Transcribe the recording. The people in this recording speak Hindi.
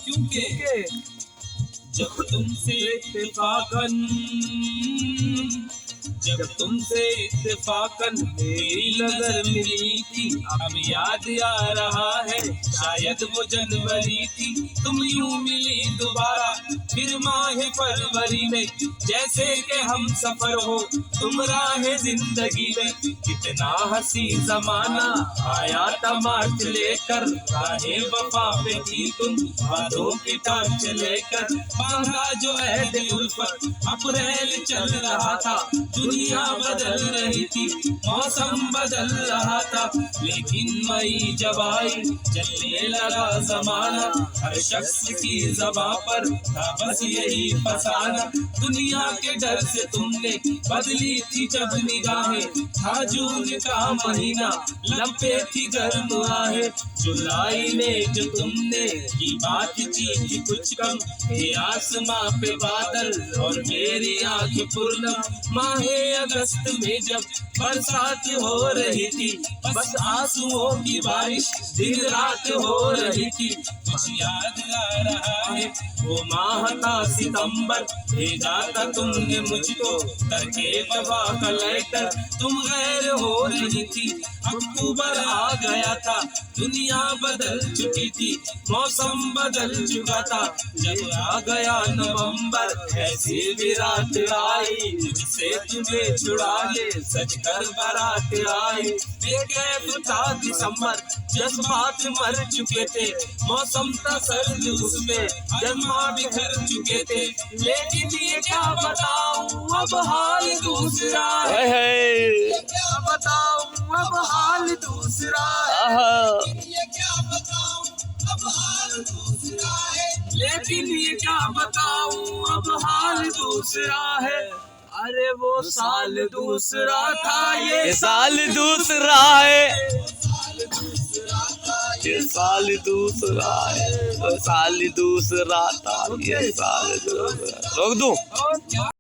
क्योंकि जब तुमसे इत्तेफाकन मेरी नजर मिली थी, अब याद आ रहा है शायद वो जनवरी थी। तुम यूं मिली दोबारा फिर माह फरवरी में, जैसे कि हम सफर हो तुम राह जिंदगी में। कितना हंसी जमाना आया था मार्च लेकर, राहे वफा पे थी तुम बातों की टार्च लेकर। बांधा जो ऐद उल्फत अप्रैल चल रहा था, दुनिया बदल रही थी, मौसम बदल रहा था। लेकिन मई जब आई चलने लगा जमाना, हर शख्स की ज़बां पर था बस यही फसाना। दुनिया के डर से तुमने बदली थी जब निगाहें, था जून का महीना लंबे थी गर्म आहे। जुलाई में जो तुमने की बात की कुछ कम, ये आसमां पे बादल और मेरी आंख पूर्णम। माहे अगस्त में जब बरसात हो रही थी, बस आंसुओं की बारिश दिन रात हो रही थी। कुछ याद आ रहा है वो माह था सितंबर, भेजा था तुमने मुझको करके वफा का लेटर। तुम गैर हो रही थी, अक्टूबर आ गया था, दुनिया बदल चुकी थी, मौसम बदल चुका था। जब आ गया नवंबर ऐसी भी रात आई, मुझसे तुझे छुड़ा ले सच कर बारात आई। बेकैफ था दिसंबर, जज्बात मर चुके थे, मौसम था सर्द उसमें जज्बा बिखर चुके थे। लेकिन ये क्या बताऊं अब हाल दूसरा है, क्या बताऊं अब हाल दूसरा है, ये क्या बताऊं अब हाल दूसरा है। लेकिन ये क्या बताऊं अब हाल दूसरा है। अरे वो साल दूसरा था, ये साल दूसरा है, ये साल दूसरा है, वो साल दूसरा था, ये साल दूसरा। रोक दूं?